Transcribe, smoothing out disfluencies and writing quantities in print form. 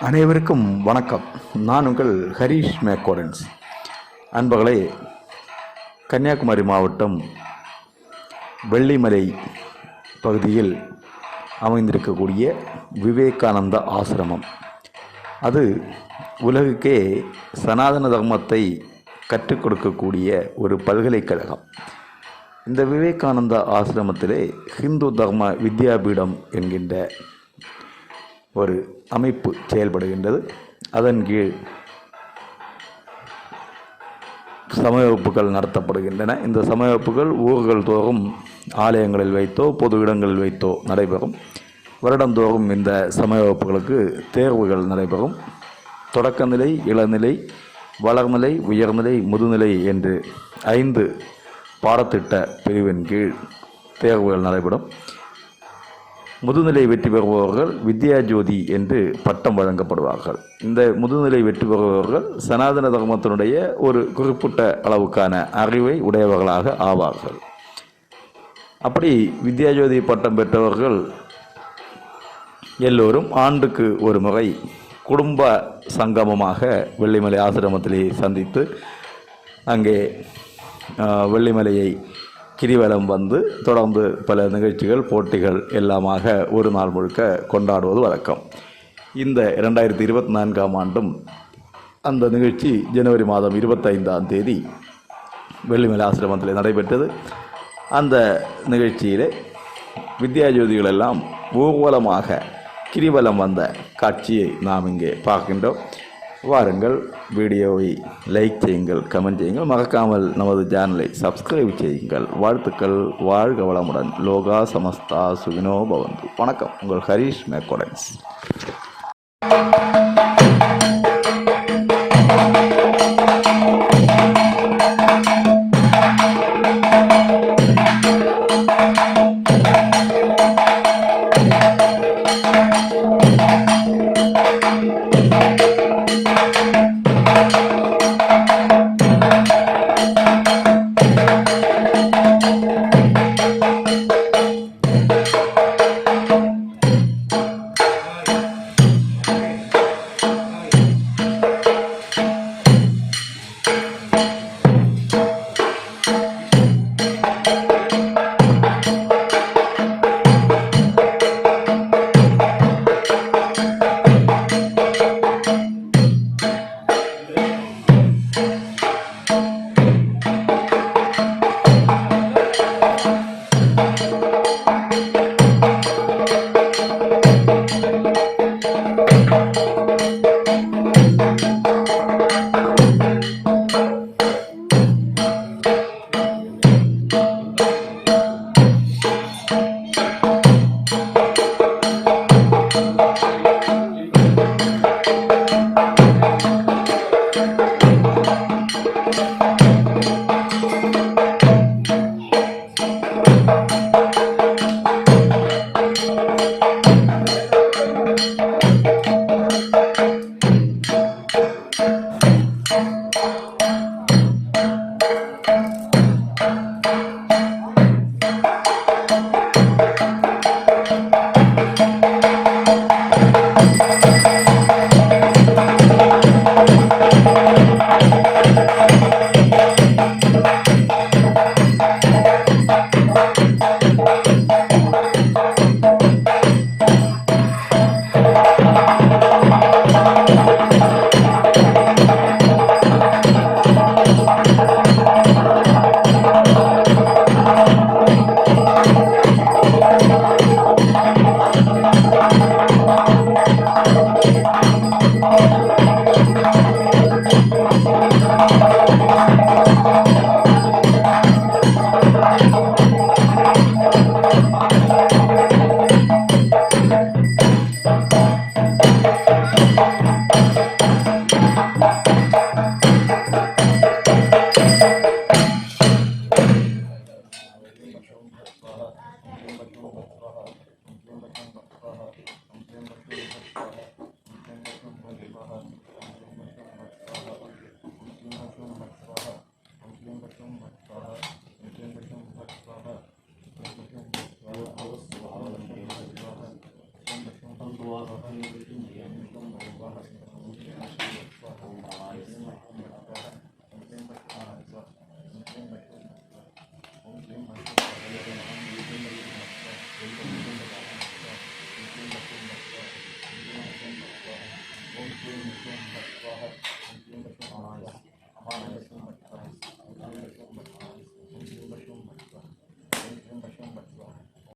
அனைவருக்கும் வணக்கம். நான் உங்கள் ஹரீஷ் மேக்கோடன்ஸ். அன்பர்களே, கன்னியாகுமரி மாவட்டம் வெள்ளிமலை பகுதியில் அமைந்திருக்கக்கூடிய விவேகானந்தா ஆசிரமம், அது உலகுக்கே சனாதன தர்மத்தை கற்றுக் கொடுக்கக்கூடிய ஒரு பல்கலைக்கழகம். இந்த விவேகானந்தா ஆசிரமத்திலே ஹிந்து தர்ம வித்யாபீடம் என்கின்ற ஒரு அமைப்பு செயல்படுகின்றது. அதன் கீழ் சமய வகுப்புகள் நடத்தப்படுகின்றன. இந்த சமய வகுப்புகள் ஊர்கள் தோறும் ஆலயங்களில் வைத்தோ பொது இடங்களில் வைத்தோ நடைபெறும். வருடந்தோறும் இந்த சமய வகுப்புகளுக்கு தேர்வுகள் நடைபெறும். தொடக்கநிலை, இளநிலை, வளர்நிலை, உயர்நிலை, முதுநிலை என்று 5 பாடத்திட்ட பிரிவின் கீழ் தேர்வுகள் நடைபெறும். முதுநிலை வெற்றி பெறுபவர்கள் வித்யாஜோதி என்று பட்டம் வழங்கப்படுவார்கள். இந்த முதுநிலை வெற்றி பெறுபவர்கள் சனாதன தர்மத்தினுடைய ஒரு குறிப்பிட்ட அளவுக்கான அறிவை உடையவர்களாக ஆவார்கள். அப்படி வித்யாஜோதி பட்டம் பெற்றவர்கள் எல்லோரும் ஆண்டுக்கு ஒரு முறை குடும்ப சங்கமமாக வெள்ளிமலை ஆசிரமத்திலே சந்தித்து அங்கே வெள்ளிமலையை கிரிவலம் வந்து தொடர்ந்து பல நிகழ்ச்சிகள், போட்டிகள் எல்லாமாக ஒரு நாள் முழுக்க கொண்டாடுவது வழக்கம். இந்த 2024ஆம் ஆண்டும் அந்த நிகழ்ச்சி ஜனவரி மாதம் 25ஆம் தேதி வெள்ளிமலை ஆசிரமத்தில் நடைபெற்றது. அந்த நிகழ்ச்சியிலே வித்யாஜோதிகள் எல்லாம் ஊர்வலமாக கிரிவலம் வந்த காட்சியை நாம் இங்கே பார்க்கின்றோம். வாருங்கள், வீடியோவை லைக் செய்யுங்கள், கமெண்ட் செய்யுங்கள், மறக்காமல் நமது சேனலை சப்ஸ்கிரைப் செய்யுங்கள். வாழ்த்துக்கள். வாழ்க வளமுடன். லோகா சமஸ்தா சுகினோ பவந்து. வணக்கம். உங்கள் ஹரீஷ் மேக்கோடன்ஸ். ஓம் நம சிவாய.